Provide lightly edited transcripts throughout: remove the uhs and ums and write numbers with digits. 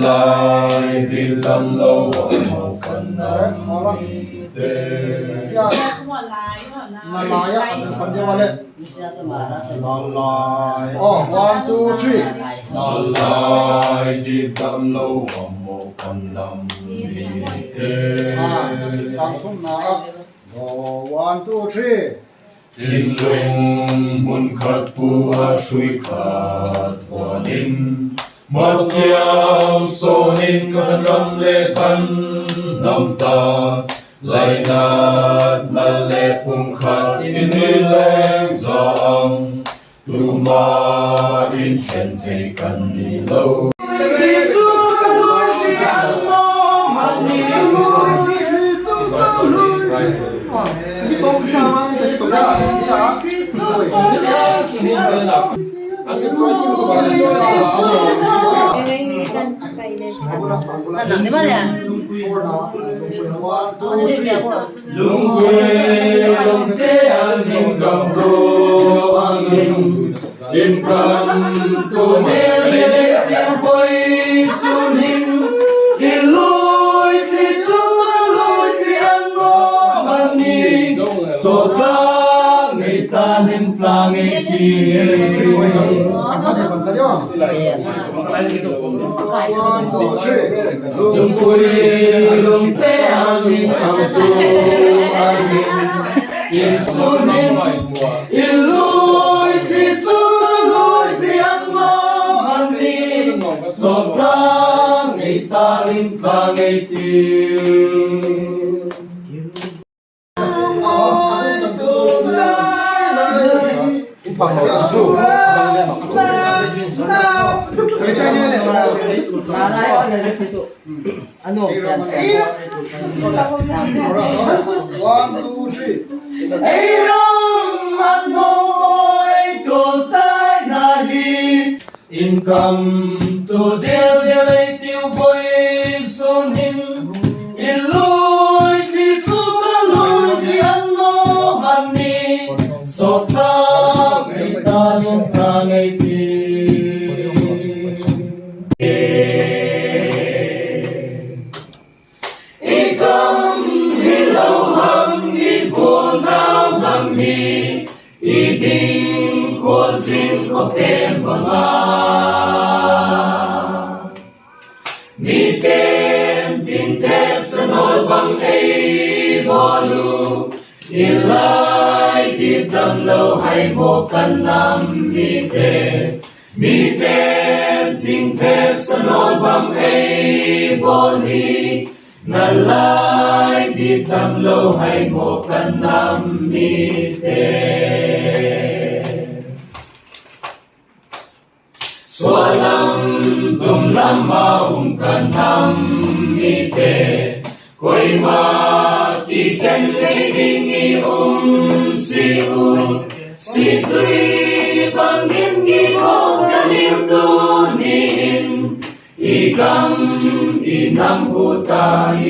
lai di lam lo mo kan nam te Ya, Semua lain, nalaya, panjang wale. Nalay. Oh, 1, 2, 3. lai di lam lo mo kan nam te Trang thum na up. Oh, 1, 2, 3. in lung mun khat pu a shui khat vonin mat yam sonin kan ram le kan nam ta lai nat na le pum khat in leng zang tu ma in chen thei kan ni lo Di mana ya? lung quê lung te an in kam ro an in kam tu ne le le tiang voi sun hin in loi ti chu loi ti an no man ni so ta ngai ta nim tla ngai ti lung quê lung te an in kam tu an in sun hin in loi ti chu loi ti an no man ni so ta ngai ta nim tla ngai ti Ano? 1, 2, 3. ai ram man mo moi to chai na hi in kam tu del del ai tiu voi sun hin in loi ki chu ka loi ki an no man ni so ta ngai ta ni ta ngai ti ikam hilau ham ibon nam lam hi iding ko zin ko pen banga mi ten tin te sanol bang ei bolu ilai di dam lo hai mo kan nam mi ten tin te sanol bang ei boli nalai di dam lo hai mo kan nam mi te swalam tum lam ma kan nam mi te koi ma ti ken le ding i si tui bang in gi mo kan im tu nin ikam inam hutai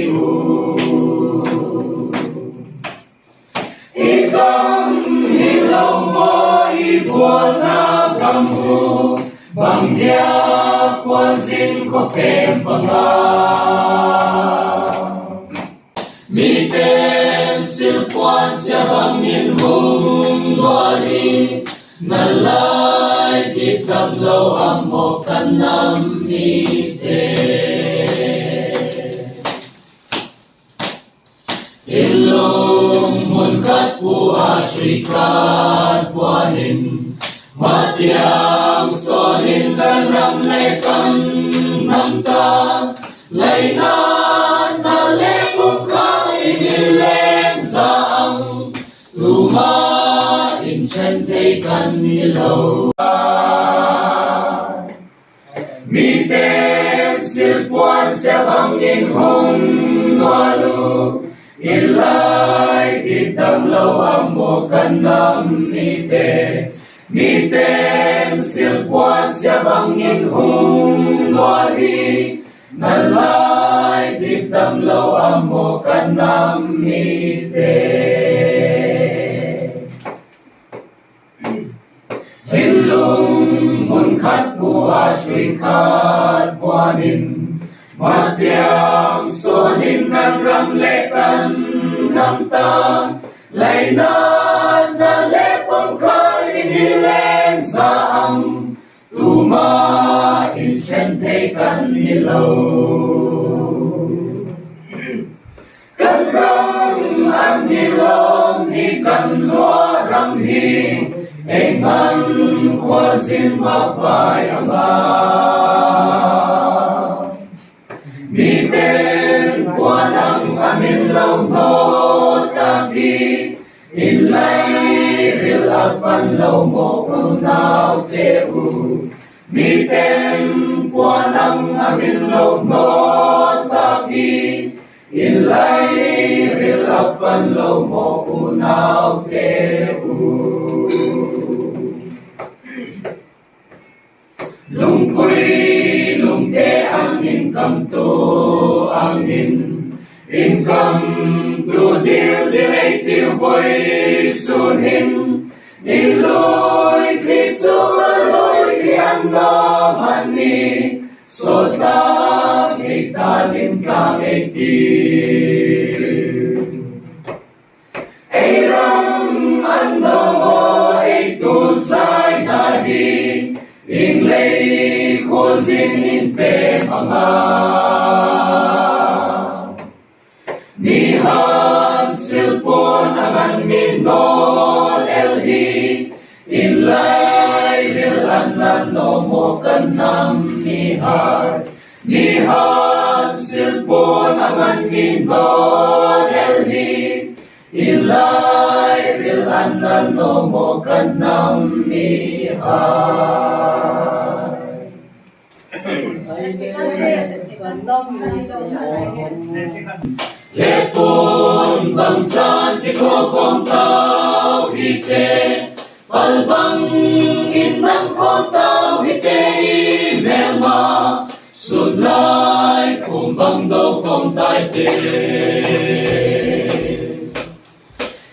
ikam hilau mo ibuan na kamu bang dia kwazin ko pempanga miten silpuan siya bangin hum wali nalai dip tablo amo kanam mite ilung mun kat pu asrikat puanin matiang sonin kanam lekan namta laina na lekuka inileng saang tuma in chen thei kan nilo mi ten silpuan siya bangin hong nualu ilai di dam lo amo kanam mi ten silpuan siya bangin hong nuali nalai di dam lo amo kanam Hilung mun khat bu a shui khat puanin Matiang sonin kan ramlekan namtang lainat na lepong kainileng saang tumain chente kan nilaw. Kanram ang nilong ikan luarang hi engan kwazin mapay ama. Miten kuanang amin law no taki inlay ril afan law mo unaw teu. Miten kuanang amin law no taki inlay ril afan law mo unaw teu. Lungkoy lungte ang income to deal directive voice sunin iloy kritsur kian naman ni sotang italim kang Eiram ando mo tunsay nahi inglay kuzin inpe mga Mihan silpon angan minol elhi inlay rilan no mo kanam mihar Mihan silpon angan minol elhi inlay rilan no mo kanam mihar. Lepon bangsan ti kong tao hite palbang inang kong tao hite imelma sudlay kumbang daw kong taite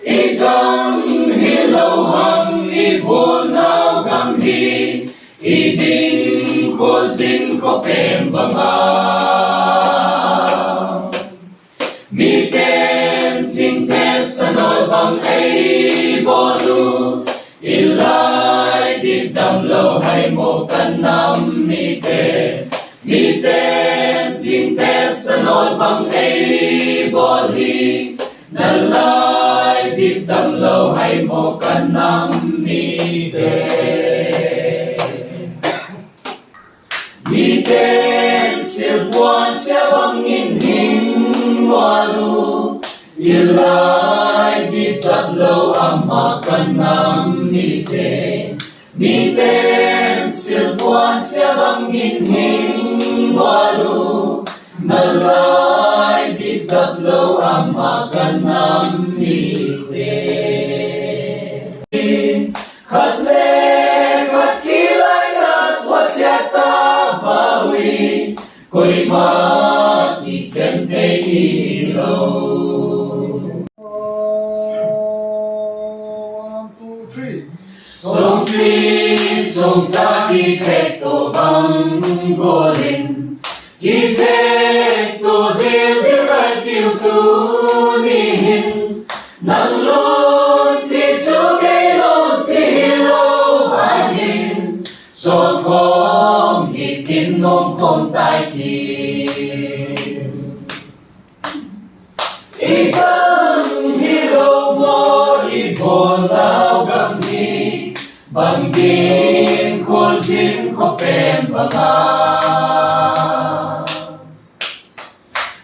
ikang hilawang ibunaw gamhi iding kozin ko pembanga Miten tingtet sa nolbang ay bolu ilay dibdam lohay mo kanam mite Miten tingtet sa nolbang ay boli nalay dibdam lohay mo kanam mite Miten silbuan siya bang inhing walu ilay di tablo ang makanam mite Miten silbuan siya bang inhing walu nalay di tablo ang makanam mite Katle kakilay at wasyata bawi ko'y makikente ilaw. 1, 2, 3. Song Pi song cha ki thek to bang golin ki thek to dil dil ai tiêu tu ni hin nang lon ti chu ke lon ti lo ai hin so khom ni kin nom khom tai ki Ikang hilo mo ibon daw gami Bangging kuzin ko pembanga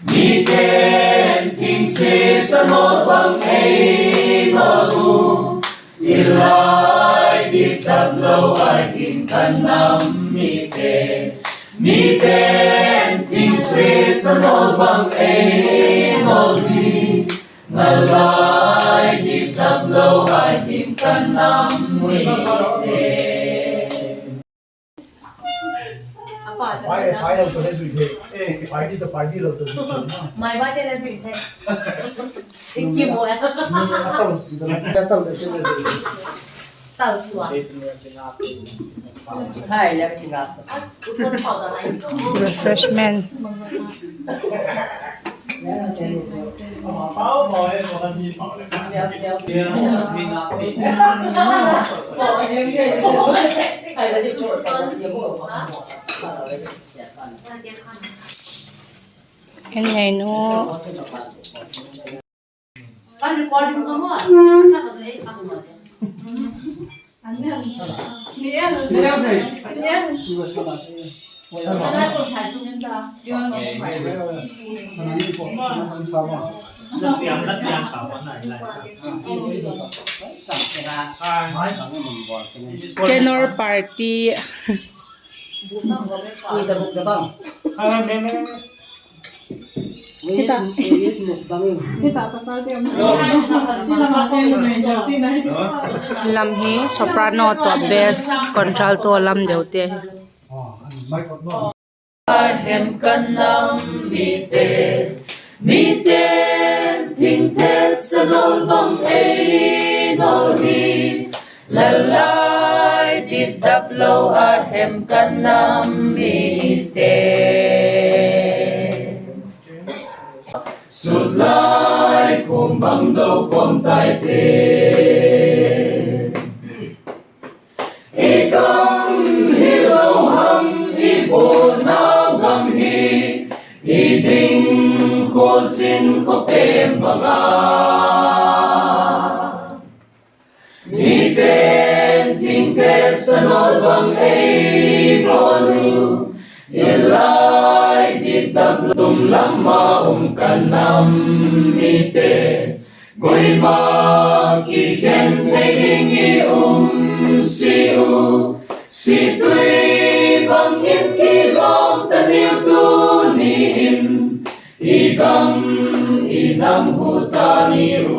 Miten tingsi sa nobang ay malu Ilay di tablo ay hinkanam mite Miten tingsi sa nobang ay malu Nalay di tablo ay hinkanam mite 快了，昨天水天，哎，快递了，都是买把这个水菜，你给我呀？你那到了，真的是。到时啊， Hai, lagi tinggal. 不说炒的来一个。 refreshment. Yan nga no. Kan recording kamu ah? Kenapa saya kamu ada? Saya pun才出门的。 Tenor party. Kita mukbang. Wis mukbang. Lamhi soprano to bass contralto lam deute. Hem kanam mite mite ting tet sanol bang ei no ri lalai dip dap lo a hem kanam mite sut lai kum bang do kom tai te ikam hilo ham ibo nao gam hi iding ko sin ko pem vanga ni ten ting te sanol bang ei bonu ilai di dam tum lama kanam ite goi ma ki khen thing i si u si tui bang in ki lom ta niu tu ni im igam inam hu ta ni ru